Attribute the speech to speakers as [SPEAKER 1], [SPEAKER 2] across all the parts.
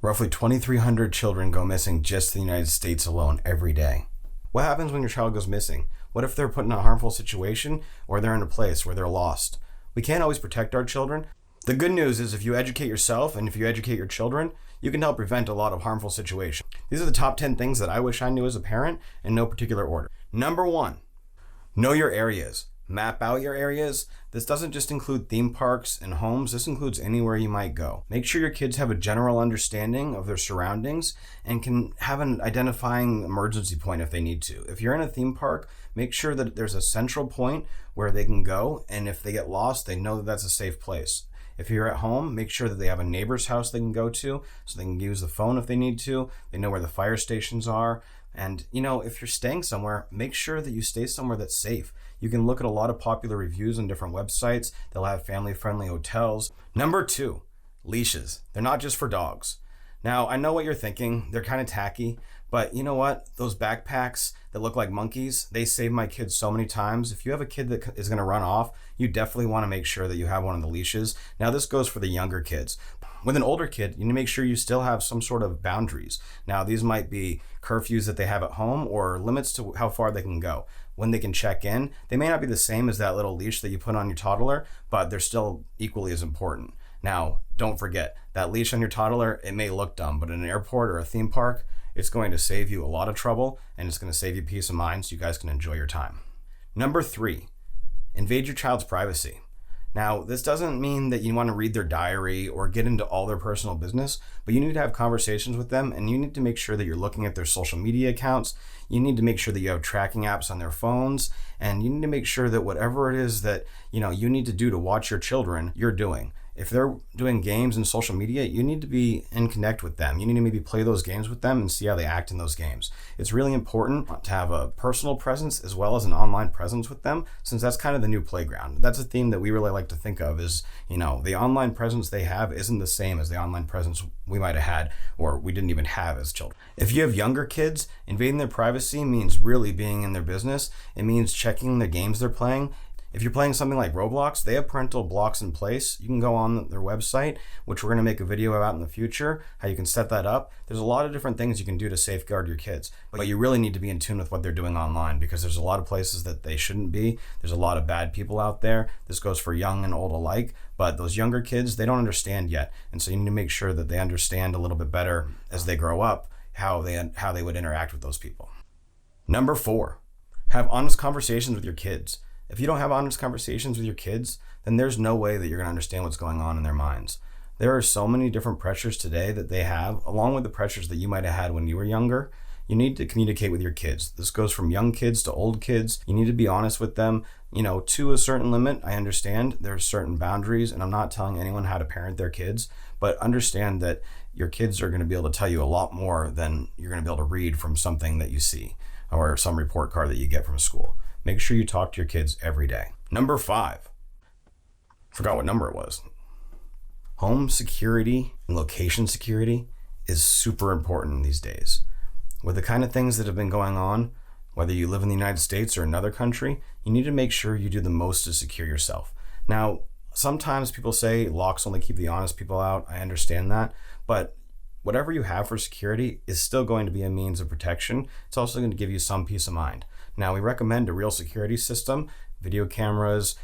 [SPEAKER 1] Roughly 2,300 children go missing just in the United States alone every day. What happens when your child goes missing? What if they're put in a harmful situation or they're in a place where they're lost? We can't always protect our children. The good news is if you educate yourself and if you educate your children, you can help prevent a lot of harmful situations. These are the top 10 things that I wish I knew as a parent in no particular order. Number 1, know your areas. Map out your areas. This doesn't just include theme parks and homes. This includes anywhere you might go. Make sure your kids have a general understanding of their surroundings and can have an identifying emergency point if they need to. If you're in a theme park, make sure that there's a central point where they can go, and if they get lost, they know that that's a safe place. If you're at home, make sure that they have a neighbor's house they can go to so they can use the phone if they need to. They know where the fire stations are. And, if you're staying somewhere, make sure that you stay somewhere that's safe. You can look at a lot of popular reviews on different websites. They'll have family-friendly hotels. Number 2, leashes. They're not just for dogs. Now, I know what you're thinking. They're kind of tacky, but you know what? Those backpacks that look like monkeys, they save my kids so many times. If you have a kid that is going to run off, you definitely want to make sure that you have one of the leashes. Now, this goes for the younger kids. With an older kid, you need to make sure you still have some sort of boundaries. Now, these might be curfews that they have at home or limits to how far they can go. When they can check in, they may not be the same as that little leash that you put on your toddler, but they're still equally as important. Now, don't forget, that leash on your toddler, it may look dumb, but in an airport or a theme park, it's going to save you a lot of trouble, and it's going to save you peace of mind so you guys can enjoy your time. Number 3, invade your child's privacy. Now, this doesn't mean that you want to read their diary or get into all their personal business, but you need to have conversations with them, and you need to make sure that you're looking at their social media accounts. You need to make sure that you have tracking apps on their phones, and you need to make sure that whatever it is that you need to do to watch your children, you're doing. If they're doing games and social media, you need to be in connect with them. You need to maybe play those games with them and see how they act in those games. It's really important to have a personal presence as well as an online presence with them, since that's kind of the new playground. That's a theme that we really like to think of is, the online presence they have isn't the same as the online presence we might have had or we didn't even have as children. If you have younger kids, invading their privacy means really being in their business. It means checking the games they're playing. If you're playing something like Roblox, they have parental blocks in place. You can go on their website, which we're going to make a video about in the future, how you can set that up. There's a lot of different things you can do to safeguard your kids, but you really need to be in tune with what they're doing online because there's a lot of places that they shouldn't be. There's a lot of bad people out there. This goes for young and old alike, but those younger kids, they don't understand yet. And so you need to make sure that they understand a little bit better as they grow up how they would interact with those people. Number 4, have honest conversations with your kids. If you don't have honest conversations with your kids, then there's no way that you're going to understand what's going on in their minds. There are so many different pressures today that they have, along with the pressures that you might have had when you were younger. You need to communicate with your kids. This goes from young kids to old kids. You need to be honest with them, to a certain limit. I understand there's certain boundaries, and I'm not telling anyone how to parent their kids, but understand that your kids are going to be able to tell you a lot more than you're going to be able to read from something that you see or some report card that you get from school. Make sure you talk to your kids every day. Number 5, forgot what number it was. Home security and location security is super important these days. With the kind of things that have been going on, whether you live in the United States or another country, you need to make sure you do the most to secure yourself. Now, sometimes people say locks only keep the honest people out. I understand that, but whatever you have for security is still going to be a means of protection. It's also going to give you some peace of mind. Now, we recommend a real security system, video cameras,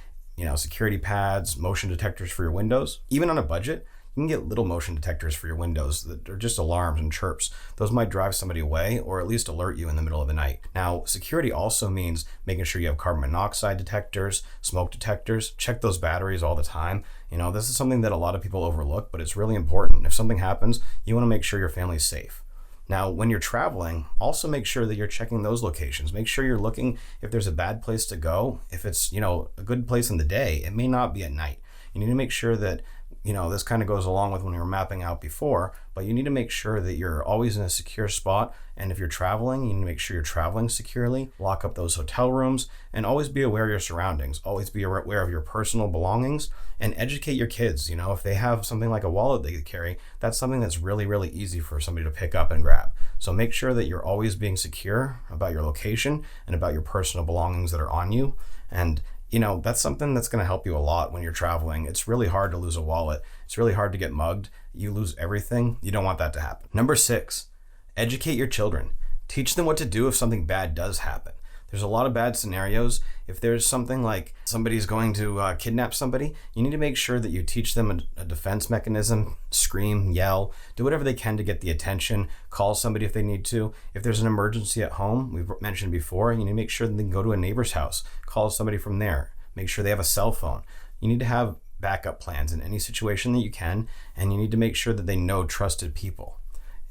[SPEAKER 1] security pads, motion detectors for your windows. Even on a budget, you can get little motion detectors for your windows that are just alarms and chirps. Those might drive somebody away or at least alert you in the middle of the night. Now, security also means making sure you have carbon monoxide detectors, smoke detectors. Check those batteries all the time. This is something that a lot of people overlook, but it's really important. If something happens, you want to make sure your family's safe. Now, when you're traveling, also make sure that you're checking those locations. Make sure you're looking if there's a bad place to go. If it's, a good place in the day, it may not be at night. You need to make sure that, this kind of goes along with when we were mapping out before, but you need to make sure that you're always in a secure spot. And if you're traveling, you need to make sure you're traveling securely. Lock up those hotel rooms and always be aware of your surroundings. Always be aware of your personal belongings and educate your kids. If they have something like a wallet they carry, that's something that's really, really easy for somebody to pick up and grab. So make sure that you're always being secure about your location and about your personal belongings that are on you. And That's something that's going to help you a lot when you're traveling. It's really hard to lose a wallet. It's really hard to get mugged. You lose everything. You don't want that to happen. Number 6, educate your children. Teach them what to do if something bad does happen. There's a lot of bad scenarios. If there's something like somebody's going to kidnap somebody, you need to make sure that you teach them a defense mechanism, scream, yell, do whatever they can to get the attention, call somebody if they need to. If there's an emergency at home, we've mentioned before, you need to make sure that they can go to a neighbor's house, call somebody from there, make sure they have a cell phone. You need to have backup plans in any situation that you can, and you need to make sure that they know trusted people.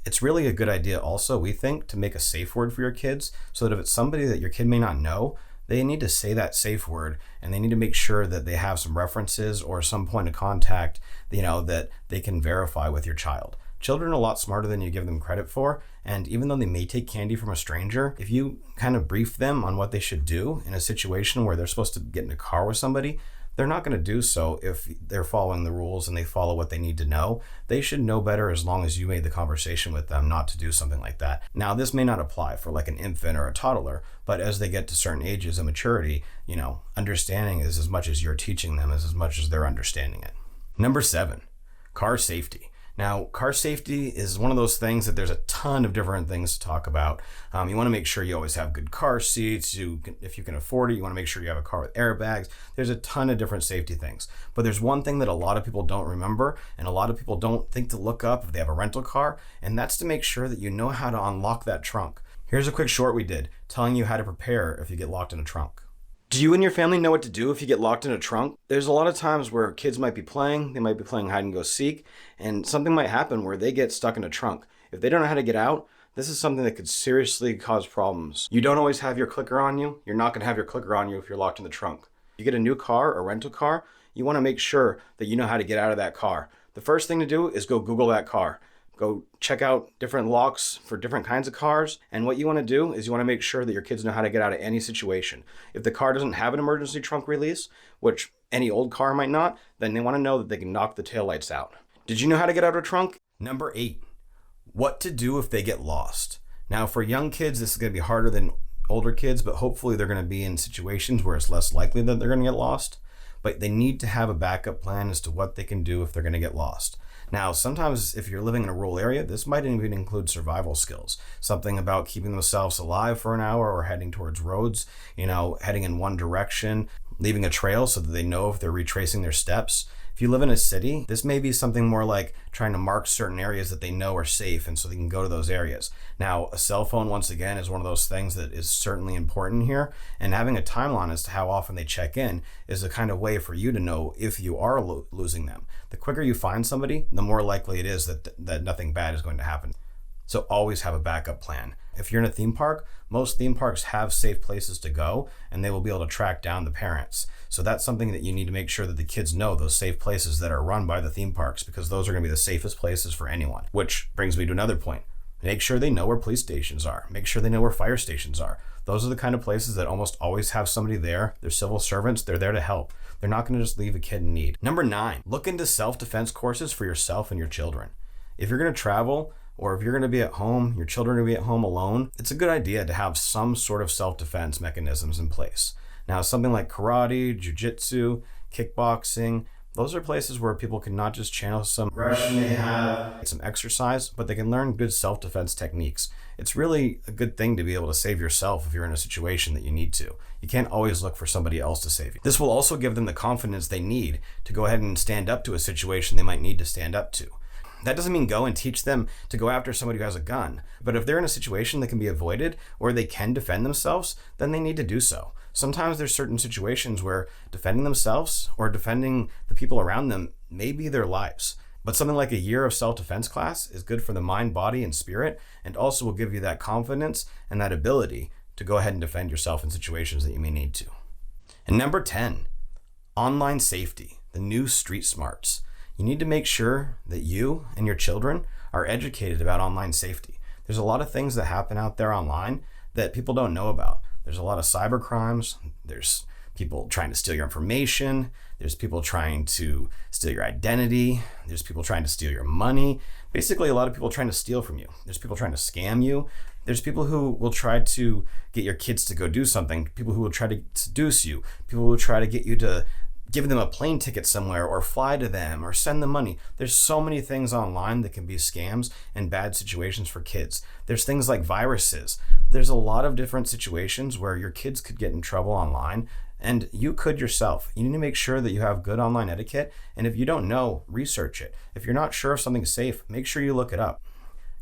[SPEAKER 1] It's really a good idea also, we think, to make a safe word for your kids so that if it's somebody that your kid may not know, they need to say that safe word, and they need to make sure that they have some references or some point of contact, that they can verify with your child. Children are a lot smarter than you give them credit for, and even though they may take candy from a stranger, if you kind of brief them on what they should do in a situation where they're supposed to get in a car with somebody, they're not going to do so if they're following the rules and they follow what they need to know. They should know better as long as you made the conversation with them not to do something like that. Now, this may not apply for like an infant or a toddler, but as they get to certain ages of maturity, understanding is as much as you're teaching them as much as they're understanding it. Number 7, car safety. Now, car safety is one of those things that there's a ton of different things to talk about. You want to make sure you always have good car seats. If you can afford it, you want to make sure you have a car with airbags. There's a ton of different safety things. But there's one thing that a lot of people don't remember, and a lot of people don't think to look up if they have a rental car, and that's to make sure that you know how to unlock that trunk. Here's a quick short we did telling you how to prepare if you get locked in a trunk. Do you and your family know what to do if you get locked in a trunk? There's a lot of times where kids might be playing, they might be playing hide and go seek, and something might happen where they get stuck in a trunk. If they don't know how to get out, this is something that could seriously cause problems. You don't always have your clicker on you. You're not going to have your clicker on you if you're locked in the trunk. You get a new car or rental car, you want to make sure that you know how to get out of that car. The first thing to do is go Google that car. Go check out different locks for different kinds of cars. And what you want to do is you want to make sure that your kids know how to get out of any situation. If the car doesn't have an emergency trunk release, which any old car might not, then they want to know that they can knock the taillights out. Did you know how to get out of a trunk? Number 8, what to do if they get lost. Now, for young kids, this is going to be harder than older kids, but hopefully they're going to be in situations where it's less likely that they're going to get lost. But they need to have a backup plan as to what they can do if they're going to get lost. Now, sometimes if you're living in a rural area, this might even include survival skills. Something about keeping themselves alive for an hour or heading towards roads, heading in one direction, leaving a trail so that they know if they're retracing their steps. If you live in a city, this may be something more like trying to mark certain areas that they know are safe and so they can go to those areas. Now, a cell phone, once again, is one of those things that is certainly important here, and having a timeline as to how often they check in is a kind of way for you to know if you are losing them. The quicker you find somebody, the more likely it is that nothing bad is going to happen. So always have a backup plan. If you're in a theme park, most theme parks have safe places to go, and they will be able to track down the parents. So that's something that you need to make sure that the kids know, those safe places that are run by the theme parks, because those are going to be the safest places for anyone. Which brings me to another point. Make sure they know where police stations are. Make sure they know where fire stations are. Those are the kind of places that almost always have somebody there. They're civil servants. They're there to help. They're not going to just leave a kid in need. Number 9, look into self-defense courses for yourself and your children. If you're going to travel, or if you're going to be at home, your children are going to be at home alone, it's a good idea to have some sort of self-defense mechanisms in place. Now, something like karate, jiu-jitsu, kickboxing, those are places where people can not just channel some aggression they have, some exercise, but they can learn good self-defense techniques. It's really a good thing to be able to save yourself if you're in a situation that you need to. You can't always look for somebody else to save you. This will also give them the confidence they need to go ahead and stand up to a situation they might need to stand up to. That doesn't mean go and teach them to go after somebody who has a gun. But if they're in a situation that can be avoided or they can defend themselves, then they need to do so. Sometimes there's certain situations where defending themselves or defending the people around them may be their lives. But something like a year of self-defense class is good for the mind, body, and spirit, and also will give you that confidence and that ability to go ahead and defend yourself in situations that you may need to. And number 10, online safety, the new street smarts. You need to make sure that you and your children are educated about online safety. There's a lot of things that happen out there online that people don't know about. There's a lot of cyber crimes. There's people trying to steal your information. There's people trying to steal your identity. There's people trying to steal your money. Basically, a lot of people trying to steal from you. There's people trying to scam you. There's people who will try to get your kids to go do something. People who will try to seduce you. People who will try to get you to give them a plane ticket somewhere or fly to them or send them money. There's so many things online that can be scams and bad situations for kids. There's things like viruses. There's a lot of different situations where your kids could get in trouble online, and you could yourself. You need to make sure that you have good online etiquette, and if you don't know, research it. If you're not sure if something's safe, make sure you look it up.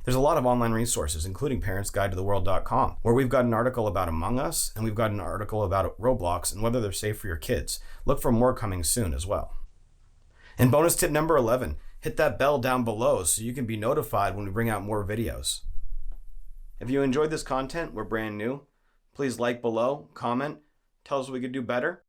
[SPEAKER 1] There's a lot of online resources, including parentsguidetotheworld.com, where we've got an article about Among Us, and we've got an article about Roblox and whether they're safe for your kids. Look for more coming soon as well. And bonus tip number 11, hit that bell down below so you can be notified when we bring out more videos. If you enjoyed this content, we're brand new. Please like below, comment, tell us what we could do better.